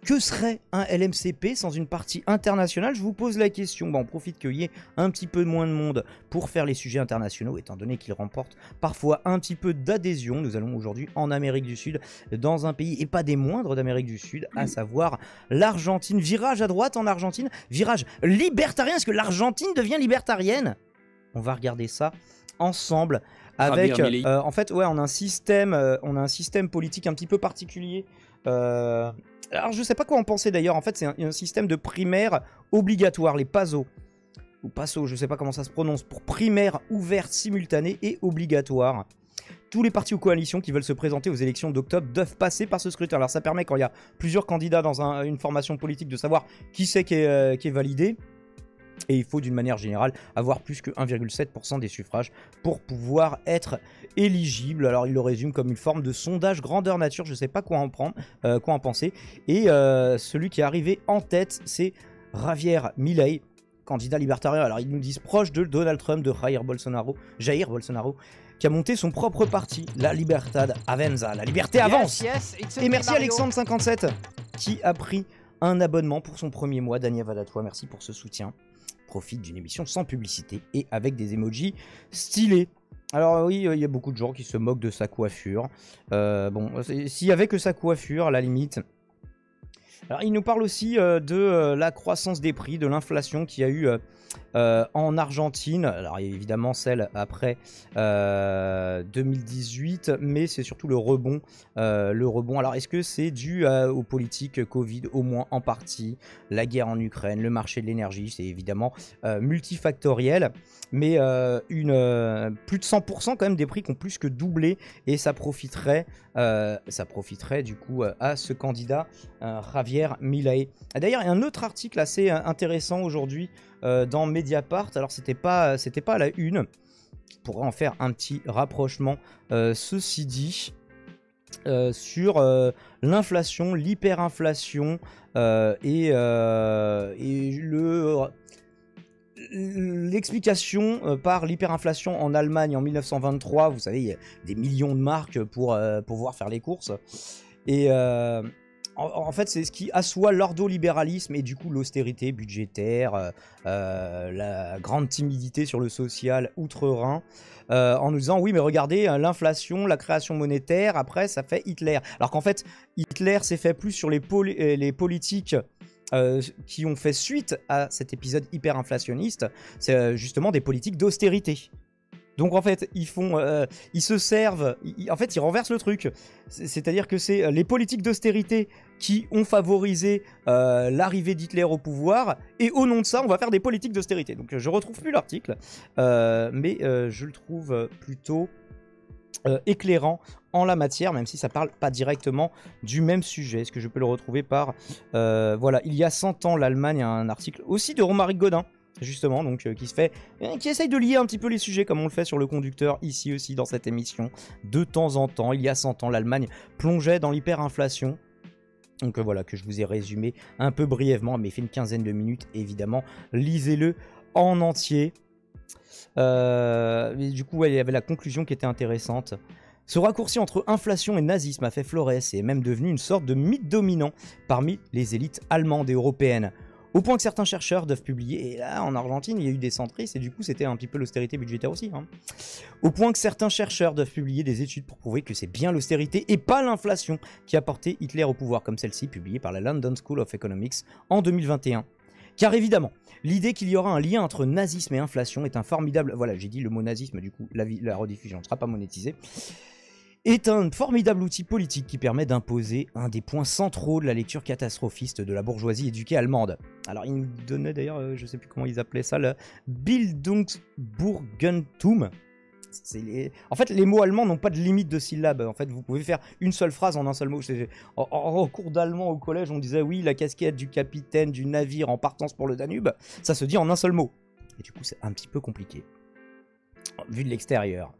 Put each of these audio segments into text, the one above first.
Que serait un LMCP sans une partie internationale? Je vous pose la question. Bon, on profite qu'il y ait un petit peu moins de monde pour faire les sujets internationaux, étant donné qu'ils remportent parfois un petit peu d'adhésion. Nous allons aujourd'hui en Amérique du Sud, dans un pays, et pas des moindres d'Amérique du Sud, à savoir l'Argentine. Virage à droite en Argentine, virage libertarien. Est-ce que l'Argentine devient libertarienne? On va regarder ça ensemble avec... en fait, ouais, on a un système politique un petit peu particulier. Alors, je sais pas quoi en penser d'ailleurs. En fait, c'est un système de primaire obligatoire, les PASO. Ou PASO, je sais pas comment ça se prononce. Pour primaire ouverte, simultanée et obligatoire. Tous les partis ou coalitions qui veulent se présenter aux élections d'octobre doivent passer par ce scrutin. Alors, ça permet, quand il y a plusieurs candidats dans une formation politique, de savoir qui c'est qui est validé. Et il faut d'une manière générale avoir plus que 1,7% des suffrages pour pouvoir être éligible. Alors il le résume comme une forme de sondage grandeur nature, je ne sais pas quoi en penser. Et celui qui est arrivé en tête, c'est Javier Milei, candidat libertarien. Alors ils nous disent proche de Donald Trump, de Jair Bolsonaro, qui a monté son propre parti, la Libertad Avanza, la liberté avance. Et merci Alexandre57 qui a pris un abonnement pour son premier mois. Daniel Vadatois, merci pour ce soutien. Profite d'une émission sans publicité et avec des emojis stylés. Alors oui, il y a beaucoup de gens qui se moquent de sa coiffure. Bon, s'il y avait que sa coiffure, à la limite. Alors il nous parle aussi de la croissance des prix, de l'inflation qu'il y a eu en Argentine. Alors évidemment celle après 2018, mais c'est surtout le rebond. Alors est-ce que c'est dû aux politiques Covid, au moins en partie, la guerre en Ukraine, le marché de l'énergie, c'est évidemment multifactoriel, mais plus de 100% quand même des prix qui ont plus que doublé, et ça profiterait du coup à ce candidat Javier Milei. D'ailleurs il y a un autre article assez intéressant aujourd'hui dans Mediapart. Alors c'était pas à la une, on pourrait en faire un petit rapprochement ceci dit, sur l'inflation, l'hyperinflation et l'explication par l'hyperinflation en Allemagne en 1923. Vous savez, il y a des millions de marques pour pouvoir faire les courses. Et en fait, c'est ce qui assoit l'ordolibéralisme et du coup l'austérité budgétaire, la grande timidité sur le social outre-Rhin, en nous disant oui mais regardez, l'inflation, la création monétaire, après ça fait Hitler. Alors qu'en fait, Hitler s'est fait plus sur les politiques qui ont fait suite à cet épisode hyperinflationniste, c'est justement des politiques d'austérité. Donc en fait, ils se servent, en fait ils renversent le truc. C'est-à-dire que c'est les politiques d'austérité qui ont favorisé l'arrivée d'Hitler au pouvoir, et au nom de ça, on va faire des politiques d'austérité. Donc je retrouve plus l'article, mais je le trouve plutôt éclairant en la matière, même si ça parle pas directement du même sujet. Est-ce que je peux le retrouver par... voilà, il y a 100 ans, l'Allemagne, a un article aussi de Romaric Godin, justement, donc qui essaye de lier un petit peu les sujets comme on le fait sur le conducteur ici aussi dans cette émission de temps en temps. Il y a 100 ans, l'Allemagne plongeait dans l'hyperinflation. Donc voilà, que je vous ai résumé un peu brièvement, mais fait une quinzaine de minutes, évidemment. Lisez-le en entier. Mais du coup, il y avait la conclusion qui était intéressante. Ce raccourci entre inflation et nazisme a fait florès et est même devenu une sorte de mythe dominant parmi les élites allemandes et européennes. Au point que certains chercheurs doivent publier, et là en Argentine il y a eu des centristes et du coup c'était un petit peu l'austérité budgétaire aussi, hein. Au point que certains chercheurs doivent publier des études pour prouver que c'est bien l'austérité et pas l'inflation qui a porté Hitler au pouvoir, comme celle-ci publiée par la London School of Economics en 2021. Car évidemment, l'idée qu'il y aura un lien entre nazisme et inflation est un formidable... Voilà, j'ai dit le mot nazisme, du coup la rediffusion ne sera pas monétisée. Est un formidable outil politique qui permet d'imposer un des points centraux de la lecture catastrophiste de la bourgeoisie éduquée allemande. Alors, il nous donnait d'ailleurs, je sais plus comment ils appelaient ça, le Bildungsbürgertum. En fait, les mots allemands n'ont pas de limite de syllabes. En fait, vous pouvez faire une seule phrase en un seul mot. En cours d'allemand au collège, on disait oui, la casquette du capitaine du navire en partance pour le Danube, ça se dit en un seul mot. Et du coup, c'est un petit peu compliqué, vu de l'extérieur.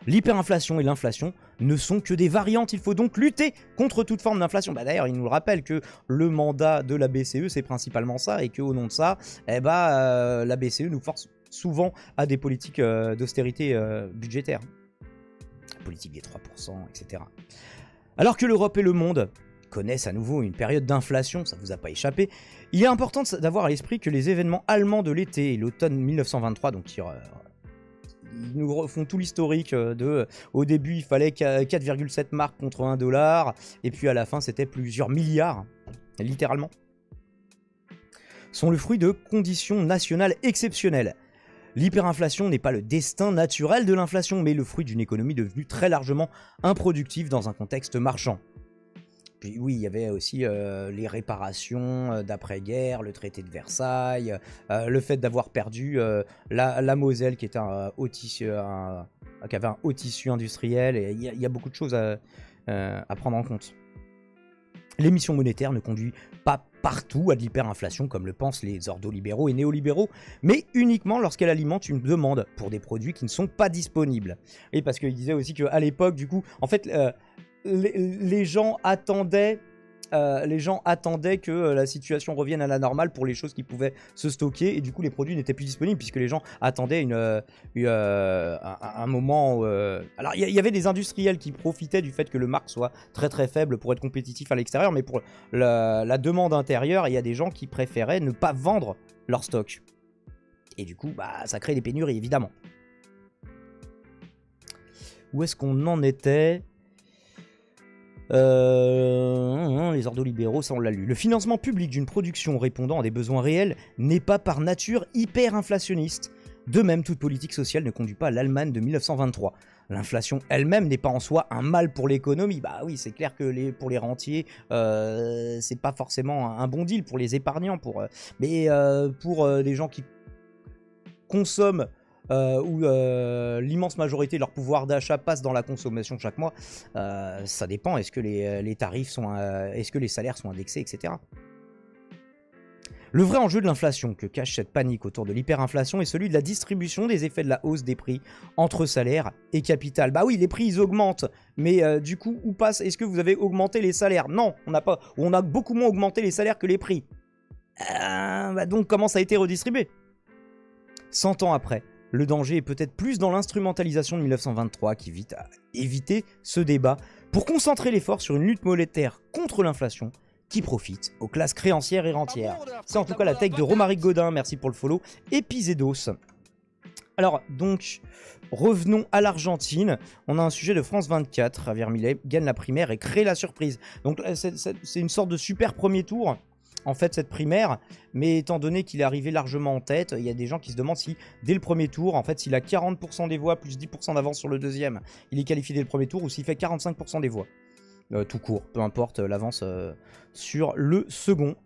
L'hyperinflation et l'inflation ne sont que des variantes, il faut donc lutter contre toute forme d'inflation. Bah d'ailleurs, il nous le rappelle que le mandat de la BCE, c'est principalement ça, et qu'au nom de ça, la BCE nous force souvent à des politiques d'austérité budgétaire. Politique des 3%, etc. Alors que l'Europe et le monde connaissent à nouveau une période d'inflation, ça vous a pas échappé. Il est important d'avoir à l'esprit que les événements allemands de l'été et l'automne 1923, donc ils nous refont tout l'historique au début il fallait 4,7 marks contre 1 dollar, et puis à la fin c'était plusieurs milliards, littéralement, sont le fruit de conditions nationales exceptionnelles. L'hyperinflation n'est pas le destin naturel de l'inflation, mais le fruit d'une économie devenue très largement improductive dans un contexte marchand. Puis oui, il y avait aussi les réparations d'après-guerre, le traité de Versailles, le fait d'avoir perdu la Moselle qui était qui avait un haut tissu industriel, et il y a beaucoup de choses à prendre en compte. L'émission monétaire ne conduit pas partout à de l'hyperinflation comme le pensent les ordolibéraux et néolibéraux, mais uniquement lorsqu'elle alimente une demande pour des produits qui ne sont pas disponibles. Et parce qu'il disait aussi qu'à l'époque, du coup, en fait, les gens attendaient que la situation revienne à la normale pour les choses qui pouvaient se stocker, et du coup les produits n'étaient plus disponibles puisque les gens attendaient un moment où, alors il y avait des industriels qui profitaient du fait que le marque soit très très faible pour être compétitif à l'extérieur, mais pour la demande intérieure, il y a des gens qui préféraient ne pas vendre leur stock, et du coup ça crée des pénuries évidemment. Où est-ce qu'on en était ? Les ordolibéraux, ça on l'a lu. Le financement public d'une production répondant à des besoins réels n'est pas par nature hyper-inflationniste. De même, toute politique sociale ne conduit pas à l'Allemagne de 1923. L'inflation elle-même n'est pas en soi un mal pour l'économie. Bah oui, c'est clair que pour les rentiers, c'est pas forcément un bon deal pour les épargnants, mais pour des gens qui consomment, où l'immense majorité de leur pouvoir d'achat passe dans la consommation chaque mois, ça dépend. Est-ce que les tarifs sont, est-ce que les salaires sont indexés, etc. Le vrai enjeu de l'inflation que cache cette panique autour de l'hyperinflation est celui de la distribution des effets de la hausse des prix entre salaire et capital. Bah oui, les prix ils augmentent, mais du coup, où passe ? Est-ce que vous avez augmenté les salaires ? Non, on a beaucoup moins augmenté les salaires que les prix. Donc comment ça a été redistribué ? 100 ans après, le danger est peut-être plus dans l'instrumentalisation de 1923 qui vise à éviter ce débat pour concentrer l'effort sur une lutte monétaire contre l'inflation qui profite aux classes créancières et rentières. C'est en tout cas la take de Romaric Godin, merci pour le follow, Episédos. Alors donc, revenons à l'Argentine. On a un sujet de France 24, Javier Milei gagne la primaire et crée la surprise. Donc c'est une sorte de super premier tour, en fait, cette primaire, mais étant donné qu'il est arrivé largement en tête, il y a des gens qui se demandent si, dès le premier tour, en fait, s'il a 40% des voix plus 10% d'avance sur le deuxième, il est qualifié dès le premier tour, ou s'il fait 45% des voix. Tout court, peu importe l'avance sur le second.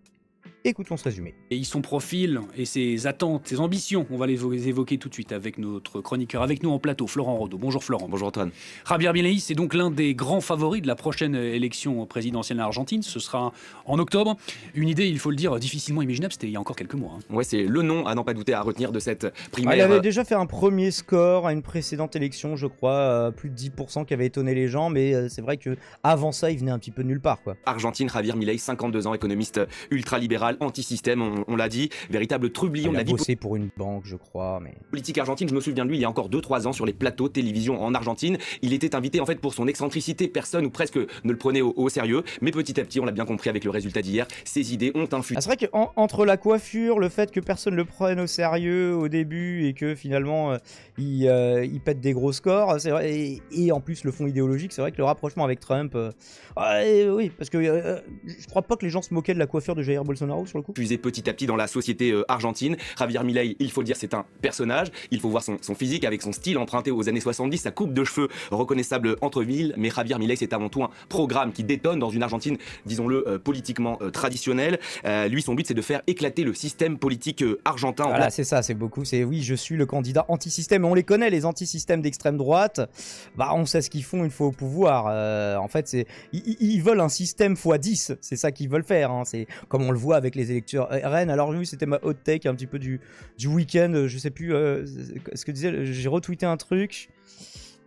Écoutons ce résumé. Et son profil et ses attentes, ses ambitions, on va les évoquer tout de suite avec notre chroniqueur, avec nous en plateau, Florent Rodeau. Bonjour Florent. Bonjour Antoine. Javier Milei, c'est donc l'un des grands favoris de la prochaine élection présidentielle en Argentine. Ce sera en octobre. Une idée, il faut le dire, difficilement imaginable, c'était il y a encore quelques mois. Ouais, c'est le nom, à n'en pas douter, à retenir de cette primaire. Il avait déjà fait un premier score à une précédente élection, je crois, plus de 10% qui avait étonné les gens, mais c'est vrai que avant ça, il venait un petit peu de nulle part, quoi. Argentine, Javier Milei, 52 ans, économiste ultralibéral, anti-système, on l'a dit, véritable trublion de la vie. Il a bossé pour une banque, je crois, mais... Politique argentine, je me souviens de lui il y a encore 2-3 ans sur les plateaux de télévision en Argentine. Il était invité en fait pour son excentricité, personne ou presque ne le prenait au sérieux, mais petit à petit, on l'a bien compris avec le résultat d'hier, ses idées ont infusé. C'est vrai qu'entre la coiffure, le fait que personne le prenne au sérieux au début et que finalement il pète des gros scores, c'est vrai, et en plus le fond idéologique, c'est vrai que le rapprochement avec Trump, oui, parce que je crois pas que les gens se moquaient de la coiffure de Jair Bolsonaro sur le coup. Fusé petit à petit dans la société argentine. Javier Milei, il faut le dire, c'est un personnage. Il faut voir son physique avec son style emprunté aux années 70, sa coupe de cheveux reconnaissable entre villes. Mais Javier Milei, c'est avant tout un programme qui détonne dans une Argentine, disons-le, politiquement traditionnelle. Lui, son but, c'est de faire éclater le système politique argentin. Voilà, c'est ça, c'est beaucoup. C'est oui, je suis le candidat anti-système. On les connaît, les anti-systèmes d'extrême droite. Bah, on sait ce qu'ils font une fois au pouvoir. En fait, ils veulent un système x10. C'est ça qu'ils veulent faire. Hein. C'est comme on le voit avec les électeurs RN. Alors oui, c'était ma hot take un petit peu du week-end. Je sais plus ce que disait. J'ai retweeté un truc.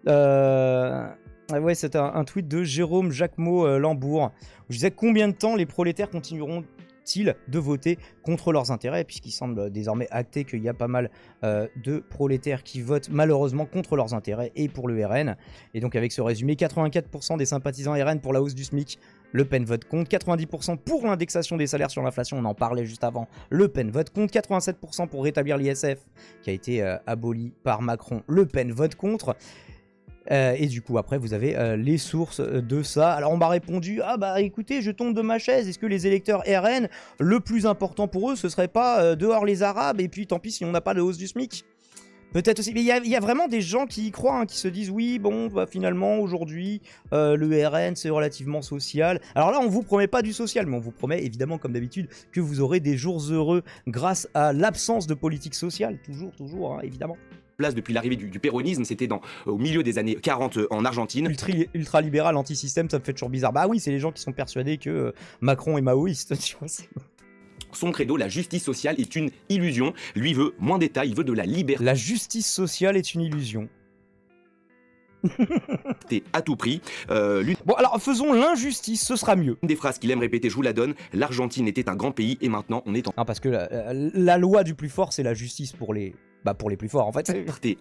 Ouais, c'était un tweet de Jérôme Jacquemot Lambourg où je disais combien de temps les prolétaires continueront acceptent-ils de voter contre leurs intérêts, puisqu'il semble désormais acté qu'il y a pas mal de prolétaires qui votent malheureusement contre leurs intérêts et pour le RN. Et donc avec ce résumé, 84% des sympathisants RN pour la hausse du SMIC, Le Pen vote contre, 90% pour l'indexation des salaires sur l'inflation, on en parlait juste avant, Le Pen vote contre, 87% pour rétablir l'ISF, qui a été aboli par Macron, Le Pen vote contre. Et du coup après vous avez les sources de ça. Alors on m'a répondu, ah bah écoutez, je tombe de ma chaise, est-ce que les électeurs RN, le plus important pour eux ce serait pas dehors les Arabes et puis tant pis si on n'a pas de hausse du SMIC? Peut-être aussi, mais il y a vraiment des gens qui y croient, hein, qui se disent oui, bon, bah, finalement, aujourd'hui, le RN, c'est relativement social. Alors là, on vous promet pas du social, mais on vous promet, évidemment, comme d'habitude, que vous aurez des jours heureux grâce à l'absence de politique sociale. Toujours, hein, évidemment. Place depuis l'arrivée du péronisme, c'était au milieu des années 40 en Argentine. Ultra-libéral, anti-système, ça me fait toujours bizarre. Bah oui, c'est les gens qui sont persuadés que Macron est maoïste, tu vois, Son credo, la justice sociale est une illusion. Lui veut moins d'État, il veut de la liberté. La justice sociale est une illusion. À tout prix. Bon alors faisons l'injustice, ce sera mieux. Une des phrases qu'il aime répéter, je vous la donne, l'Argentine était un grand pays et maintenant on est en... Non, parce que la loi du plus fort, c'est la justice pour les... Bah pour les plus forts en fait.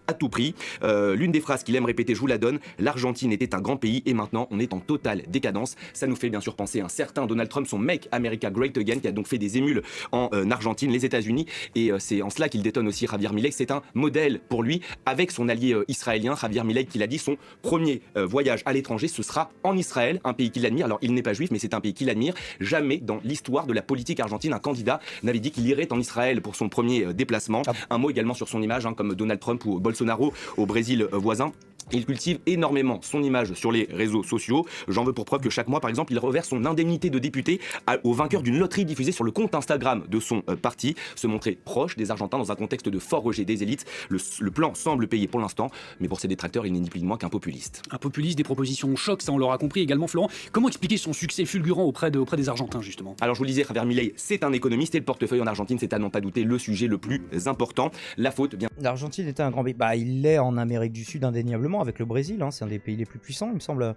À tout prix. L'une des phrases qu'il aime répéter, je vous la donne, l'Argentine était un grand pays et maintenant on est en totale décadence. Ça nous fait bien sûr penser à un certain Donald Trump, son Make America Great Again, qui a donc fait des émules en Argentine, les États-Unis, et c'est en cela qu'il détonne aussi Javier Milei. C'est un modèle pour lui avec son allié israélien, Javier Milei, qui l'a dit, son premier voyage à l'étranger, ce sera en Israël, un pays qu'il admire. Alors il n'est pas juif, mais c'est un pays qu'il admire. Jamais dans l'histoire de la politique argentine, un candidat n'avait dit qu'il irait en Israël pour son premier déplacement. Un mot également sur son image, hein, comme Donald Trump ou Bolsonaro au Brésil voisin. Il cultive énormément son image sur les réseaux sociaux. J'en veux pour preuve que chaque mois, par exemple, il reverse son indemnité de député au vainqueur d'une loterie diffusée sur le compte Instagram de son parti. Se montrer proche des Argentins dans un contexte de fort rejet des élites. Le plan semble payer pour l'instant, mais pour ses détracteurs, il n'est ni plus ni moins qu'un populiste. Un populiste, des propositions choc, ça on l'aura compris également, Florent. Comment expliquer son succès fulgurant auprès des Argentins, justement? Alors je vous le disais, Javier Milei, c'est un économiste et le portefeuille en Argentine, c'est à n'en pas douter le sujet le plus important. La faute, bien... L'Argentine était un grand pays. Bah, il l'est en Amérique du Sud indéniablement avec le Brésil, hein, c'est un des pays les plus puissants, il me semble.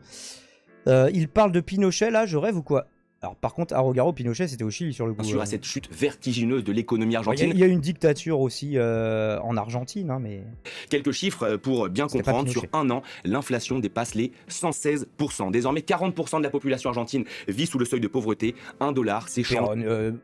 Il parle de Pinochet, là, je rêve ou quoi? Alors par contre, Arogaro, Pinochet, c'était au Chili sur le coup. Bien sûr, à cette chute vertigineuse de l'économie argentine. Il y a une dictature aussi en Argentine, hein, mais... Quelques chiffres pour bien comprendre. Sur un an, l'inflation dépasse les 116%. Désormais, 40% de la population argentine vit sous le seuil de pauvreté. $1 s'échange...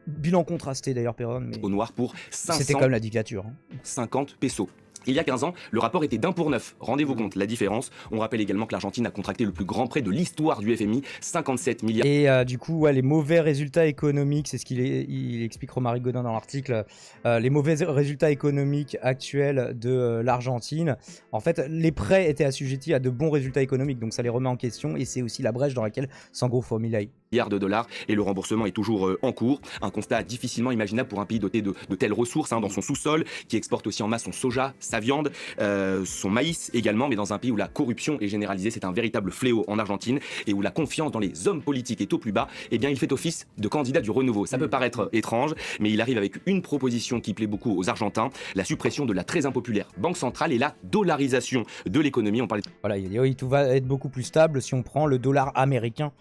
bilan contrasté d'ailleurs, Perron. Mais... au noir pour 500... C'était comme la dictature. Hein. 50 pesos. Il y a 15 ans, le rapport était d'1 pour 9. Rendez-vous compte la différence. On rappelle également que l'Argentine a contracté le plus grand prêt de l'histoire du FMI, 57 milliards. Et du coup, ouais, les mauvais résultats économiques, c'est ce qu'il explique Romaric Godin dans l'article, les mauvais résultats économiques actuels de l'Argentine. En fait, les prêts étaient assujettis à de bons résultats économiques, donc ça les remet en question, et c'est aussi la brèche dans laquelle s'engouffre Milei. Milliards de dollars et le remboursement est toujours en cours. Un constat difficilement imaginable pour un pays doté de telles ressources, hein, dans son sous-sol, qui exporte aussi en masse son soja, sa viande, son maïs également, mais dans un pays où la corruption est généralisée, c'est un véritable fléau en Argentine, et où la confiance dans les hommes politiques est au plus bas, eh bien il fait office de candidat du renouveau. Ça peut paraître étrange, mais il arrive avec une proposition qui plaît beaucoup aux Argentins, la suppression de la très impopulaire banque centrale et la dollarisation de l'économie. On parlait... Voilà, il dit oui, tout va être beaucoup plus stable si on prend le dollar américain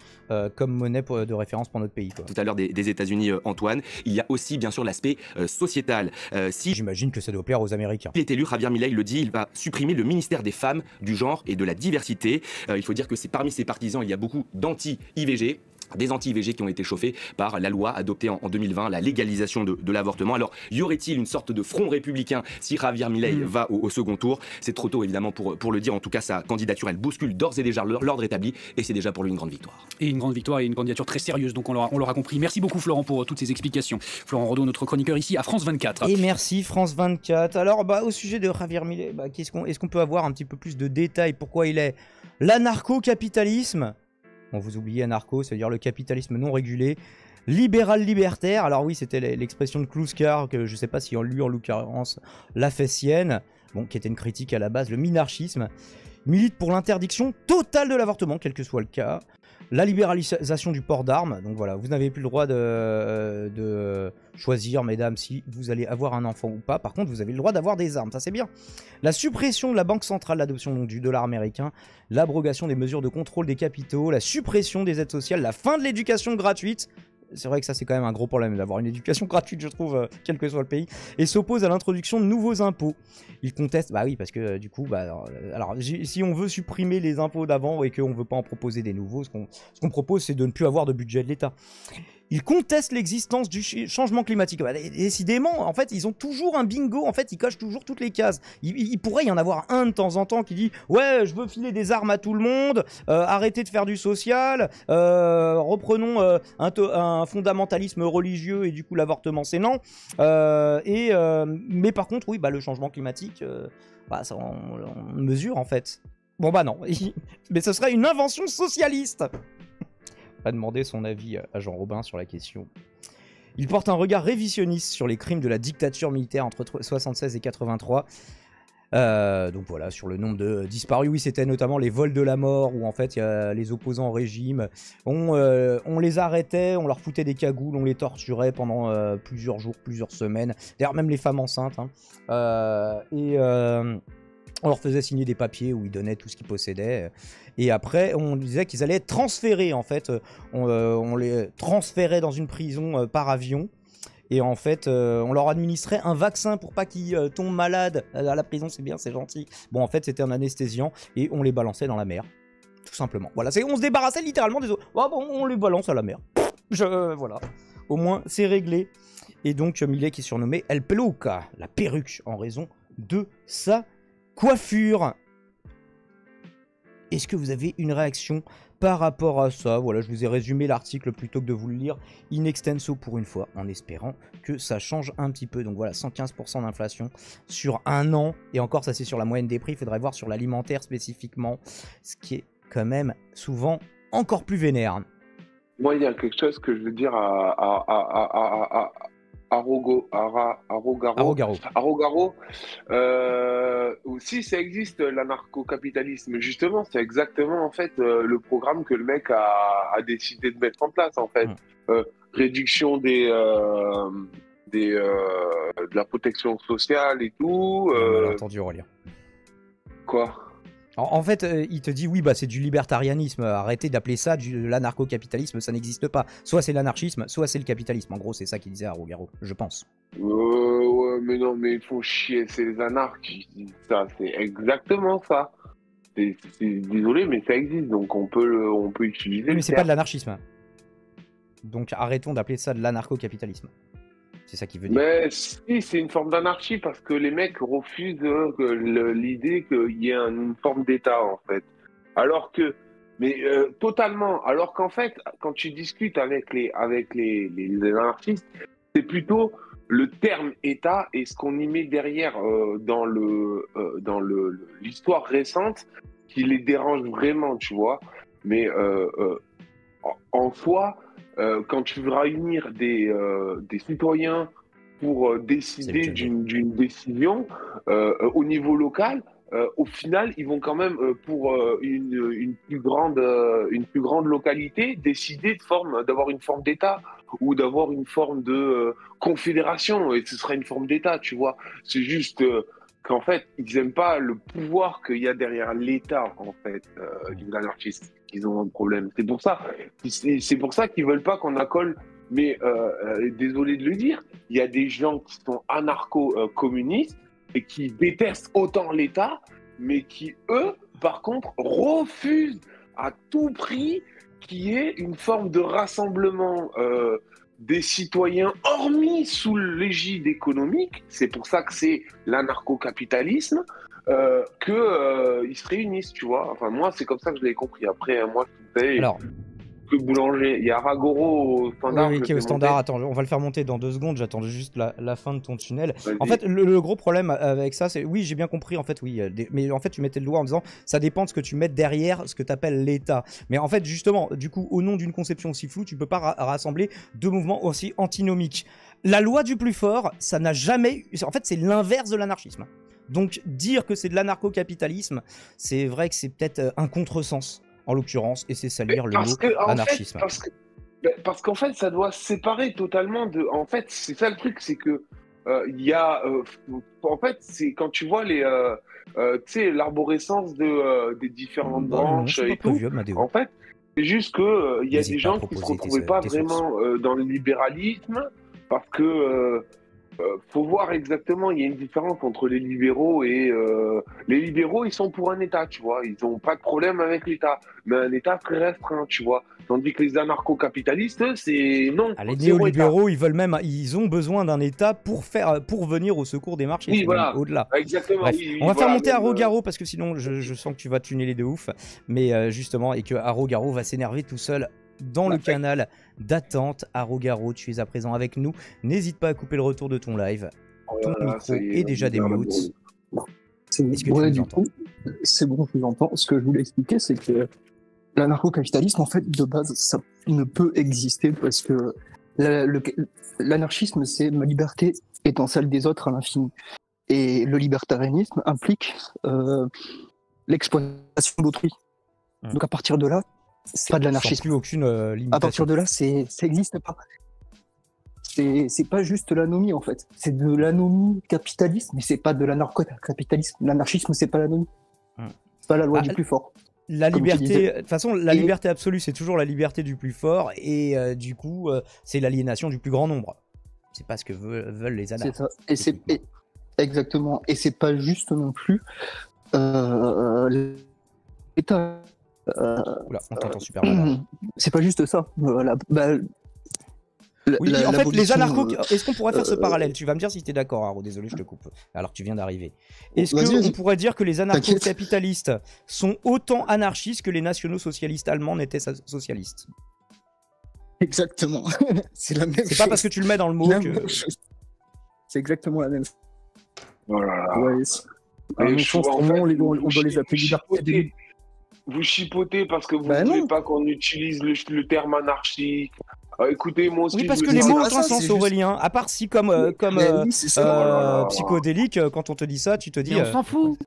comme monnaie de référence pour notre pays, quoi. Tout à l'heure des États-Unis, Antoine. Il y a aussi bien sûr l'aspect sociétal. Si j'imagine que ça doit plaire aux Américains. Il est élu, Javier Milei le dit, il va supprimer le ministère des femmes, du genre et de la diversité. Il faut dire que parmi ses partisans, il y a beaucoup d'anti-IVG. Des anti-IVG qui ont été chauffés par la loi adoptée en 2020, la légalisation de l'avortement. Alors, y aurait-il une sorte de front républicain si Javier Milei va au second tour? C'est trop tôt, évidemment, pour le dire. En tout cas, sa candidature, elle bouscule d'ores et déjà l'ordre établi, et c'est déjà pour lui une grande victoire. Et une grande victoire et une candidature très sérieuse, donc on l'aura compris. Merci beaucoup, Florent, pour toutes ces explications. Florent Rodeau, notre chroniqueur ici à France 24. Et merci, France 24. Alors, au sujet de Javier Milei, est-ce qu'on peut avoir un petit peu plus de détails? Pourquoi il est l'anarcho-capitalisme? Bon, vous oubliez anarcho, c'est-à-dire le capitalisme non régulé. Libéral libertaire, alors oui, c'était l'expression de Kluskar, que je sais pas si lui en l'occurrence l'a fait sienne, bon, qui était une critique à la base, le minarchisme. Milite pour l'interdiction totale de l'avortement, quel que soit le cas. La libéralisation du port d'armes, donc voilà, vous n'avez plus le droit de choisir, mesdames, si vous allez avoir un enfant ou pas. Par contre, vous avez le droit d'avoir des armes, ça c'est bien. La suppression de la banque centrale, l'adoption du dollar américain, l'abrogation des mesures de contrôle des capitaux, la suppression des aides sociales, la fin de l'éducation gratuite. c'est vrai que ça c'est quand même un gros problème d'avoir une éducation gratuite, je trouve, quel que soit le pays, et s'oppose à l'introduction de nouveaux impôts. Il conteste, bah oui, parce que du coup, alors si on veut supprimer les impôts d'avant et qu'on veut pas en proposer des nouveaux, ce qu'on propose c'est de ne plus avoir de budget de l'État. Ils contestent l'existence du changement climatique. Bah, décidément, en fait, ils ont toujours un bingo. En fait, ils cochent toujours toutes les cases. Il pourrait y en avoir un de temps en temps qui dit « Ouais, je veux filer des armes à tout le monde, arrêtez de faire du social, reprenons un fondamentalisme religieux et du coup l'avortement c'est non. » Mais par contre, oui, le changement climatique, ça on mesure en fait. Bon bah non, mais ce serait une invention socialiste. A demandé son avis à Jean Robin sur la question. Il porte un regard révisionniste sur les crimes de la dictature militaire entre 76 et 83. Donc voilà, sur le nombre de disparus, oui, c'était notamment les vols de la mort, où en fait, les opposants au régime, on les arrêtait, on leur foutait des cagoules, on les torturait pendant plusieurs jours, plusieurs semaines. D'ailleurs, même les femmes enceintes. On leur faisait signer des papiers où ils donnaient tout ce qu'ils possédaient. Et après, on disait qu'ils allaient être transférés, en fait. On les transférait dans une prison par avion. Et en fait, on leur administrait un vaccin pour pas qu'ils tombent malades. À la prison, c'est bien, c'est gentil. Bon, en fait, c'était un anesthésiant. Et on les balançait dans la mer. Tout simplement. Voilà, on se débarrassait littéralement des autres. On les balance à la mer. Voilà. Au moins, c'est réglé. Et donc, Milei qui est surnommé El Peluca, la perruque, en raison de sa coiffure. Est-ce que vous avez une réaction par rapport à ça? Voilà, je vous ai résumé l'article plutôt que de vous le lire in extenso pour une fois, en espérant que ça change un petit peu. Donc voilà, 115% d'inflation sur un an. Et encore, ça c'est sur la moyenne des prix. Il faudrait voir sur l'alimentaire spécifiquement, ce qui est quand même souvent encore plus vénère. Moi, il y a quelque chose que je veux dire Arogaro. Si ça existe, l'anarcho-capitalisme, justement, c'est exactement en fait le programme que le mec a décidé de mettre en place en fait. Réduction de la protection sociale et tout. Entendu, Aurélien. Quoi? En fait, il te dit oui, c'est du libertarianisme. Arrêtez d'appeler ça de l'anarcho-capitalisme, ça n'existe pas. Soit c'est l'anarchisme, soit c'est le capitalisme. En gros, c'est ça qu'il disait à Arogaro, je pense. Ouais, mais non, mais ils font chier, c'est les anarchistes. Ça, c'est exactement ça. Désolé, mais ça existe, donc on peut utiliser. Oui, mais c'est pas de l'anarchisme. Donc arrêtons d'appeler ça de l'anarcho-capitalisme. C'est ça qui veut dire. Mais si, c'est une forme d'anarchie parce que les mecs refusent l'idée qu'il y ait une forme d'État, en fait. Totalement. Alors qu'en fait, quand tu discutes avec les anarchistes, c'est plutôt le terme État et ce qu'on y met derrière dans l'histoire récente qui les dérange vraiment, tu vois. Mais en soi, quand tu veux réunir des citoyens pour décider d'une décision au niveau local, au final, ils vont quand même pour une plus grande localité décider d'avoir une forme d'État ou d'avoir une forme de confédération, et ce sera une forme d'État, tu vois. C'est juste qu'en fait, ils n'aiment pas le pouvoir qu'il y a derrière l'État, en fait, des anarchistes. Ils ont un problème. C'est pour ça qu'ils veulent pas qu'on accole. Mais désolé de le dire, il y a des gens qui sont anarcho-communistes et qui détestent autant l'État, mais qui, eux, par contre, refusent à tout prix qu'il y ait une forme de rassemblement des citoyens, hormis sous l'égide économique. C'est pour ça que c'est l'anarcho-capitalisme. Qu'ils se réunissent, tu vois. Enfin, moi, c'est comme ça que je l'ai compris. Après, moi, je fais que boulanger. Il y a Ragoro au standard. Oui, qui est au standard. Attends, on va le faire monter dans 2 secondes. J'attends juste la fin de ton tunnel. En fait, le gros problème avec ça, c'est... Oui, j'ai bien compris, en fait, oui. Mais en fait, tu mettais le doigt en disant, ça dépend de ce que tu mets derrière ce que tu appelles l'État. Mais en fait, justement, du coup, au nom d'une conception aussi floue, tu peux pas rassembler 2 mouvements aussi antinomiques. La loi du plus fort, ça n'a jamais... En fait, c'est l'inverse de l'anarchisme. Donc, dire que c'est de l'anarcho-capitalisme, c'est vrai que c'est peut-être un contresens, en l'occurrence, et c'est salir le mot anarchisme. Parce qu'en fait, ça doit se séparer totalement de... En fait, c'est ça le truc, c'est que il y a... en fait, c'est quand tu vois l'arborescence des différentes branches et tout, en fait, C'est juste que il y a N'hésite des pas à gens qui ne se proposer retrouvaient pas tes sources. vraiment dans le libéralisme parce que faut voir exactement, il y a une différence entre les libéraux et les libéraux, ils sont pour un État, tu vois, ils n'ont pas de problème avec l'État, mais un État très restreint, tu vois. Tandis que les anarcho-capitalistes, eux, c'est non, Ah, les zéro État. néolibéraux, ils ont besoin d'un État pour venir au secours des marchés. Oui, C'est même voilà, au-delà. exactement. Bref, Oui, on va faire voilà, monter même, Arogaro parce que sinon je sens que tu vas tunneler de ouf. Mais justement, et que Arogaro va s'énerver tout seul dans le canal d'attente. Arogaro, tu es à présent avec nous. N'hésite pas à couper le retour de ton live. Ton voilà, micro ça y est déjà vers la démute. bourre. Est-ce que tu nous entends? C'est bon, je vous entends. Ce que je voulais expliquer, c'est que l'anarcho-capitalisme, en fait, de base, ça ne peut exister parce que l'anarchisme, c'est ma liberté étant celle des autres à l'infini. Et le libertarianisme implique l'exploitation d'autrui. Donc à partir de là, c'est pas de Sans l'anarchisme. plus aucune limitation. À partir de là, ça n'existe pas. C'est pas juste l'anomie en fait. C'est de l'anomie capitaliste, mais c'est pas de l'anarcho-capitalisme. L'anarchisme, c'est pas l'anomie. C'est pas la loi du plus fort. La comme tu liberté, disais. de toute façon, la liberté absolue, c'est toujours la liberté du plus fort, et du coup, c'est l'aliénation du plus grand nombre. C'est pas ce que veulent les anarchistes. C'est ça. Exactement. Et c'est pas juste non plus l'État. Oula, on t'entend super mal. C'est pas juste ça. Voilà. Oui, en fait, les l'abolition, anarchos. Est-ce qu'on pourrait faire ce parallèle? Tu vas me dire si t'es d'accord, Haro. Désolé, je te coupe. Alors que tu viens d'arriver. Est-ce qu'on pourrait dire que les anarcho-capitalistes sont autant anarchistes que les nationaux-socialistes allemands n'étaient socialistes? Exactement. C'est la même chose. C'est pas parce que tu le mets dans le mot que. C'est exactement la même chose. Voilà. Ouais, Et on doit les appeler liberté. Vous chipotez parce que vous ne voulez pas qu'on utilise le terme anarchique. Écoutez, moi aussi. Oui, parce que les mots ont un sens, Aurélien. À part si, comme psychodélique, quand on te dit ça, tu te dis. Mais on s'en fout.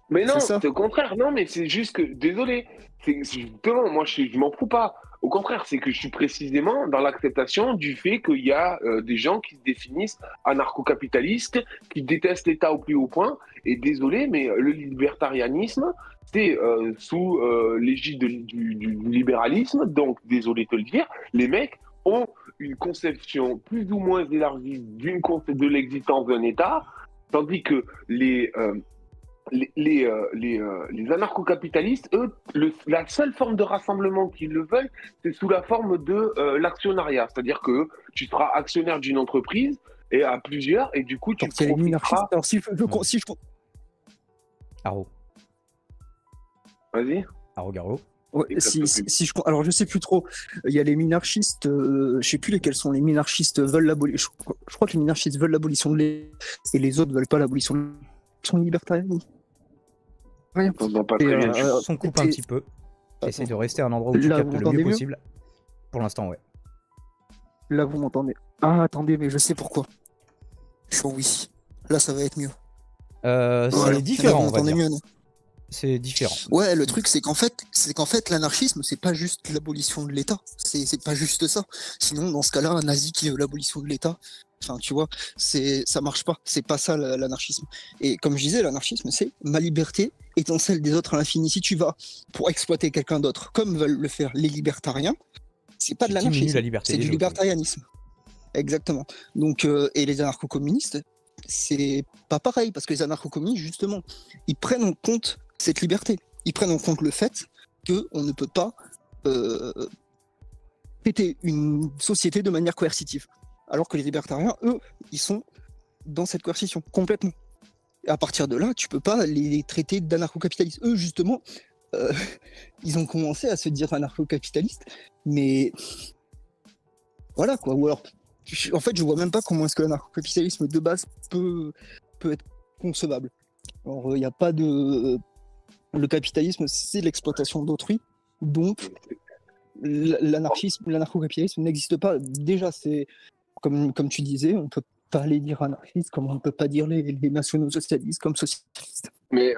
Mais non, c'est au contraire. Non, mais c'est juste que. Désolé. Justement, moi, je m'en fous pas. Au contraire, c'est que je suis précisément dans l'acceptation du fait qu'il y a des gens qui se définissent anarcho-capitalistes, qui détestent l'État au plus haut point. Et désolé, mais le libertarianisme, c'est sous l'égide du libéralisme. Donc, désolé de te le dire, les mecs ont une conception plus ou moins élargie de l'existence d'un État, tandis que les anarcho-capitalistes, eux, la seule forme de rassemblement qu'ils le veulent, c'est sous la forme de l'actionnariat. C'est-à-dire que tu seras actionnaire d'une entreprise et à plusieurs, et du coup, tu profiteras... Alors, si je... Haro. Vas-y. Haro Garo. Ouais, alors je sais plus trop. Il y a les minarchistes, je sais plus lesquels sont. Les minarchistes veulent l'abolition. Je crois que les minarchistes veulent l'abolition de l'État et les autres veulent pas l'abolition de l'État. Ils sont libertariens. Rien. On coupe un petit peu. Essaye de rester à un endroit où tu captes le mieux possible. Pour l'instant, ouais. Là, vous m'entendez. Ah, attendez, mais je sais pourquoi. Je suis en Wi-Fi. Là, ça va être mieux. C'est différent, on va dire. Mieux, non? C'est différent. Ouais, le truc, c'est qu'en fait, l'anarchisme, c'est pas juste l'abolition de l'État. C'est pas juste ça. Sinon, dans ce cas-là, un nazi qui veut l'abolition de l'État, enfin, tu vois, ça marche pas. C'est pas ça, l'anarchisme. Et comme je disais, l'anarchisme, c'est ma liberté étant celle des autres à l'infini. Si tu vas pour exploiter quelqu'un d'autre, comme veulent le faire les libertariens, c'est pas de l'anarchisme. C'est du libertarianisme. Exactement. Donc, et les anarcho-communistes, c'est pas pareil, parce que les anarcho-communistes, justement, ils prennent en compte cette liberté. Ils prennent en compte le fait qu'on ne peut pas péter une société de manière coercitive. Alors que les libertariens, eux, ils sont dans cette coercition, complètement. Et à partir de là, tu peux pas les traiter d'anarcho-capitalistes. Eux, justement, ils ont commencé à se dire anarcho-capitalistes, mais voilà, quoi. Ou alors, en fait, je vois même pas comment est-ce que l'anarcho-capitalisme de base peut être concevable. Alors, il n'y a pas de... Le capitalisme, c'est l'exploitation d'autrui, donc l'anarcho-capitalisme n'existe pas. Déjà, c'est comme tu disais, on peut pas les dire anarchistes, comme on ne peut pas dire les nationaux socialistes comme socialistes. Mais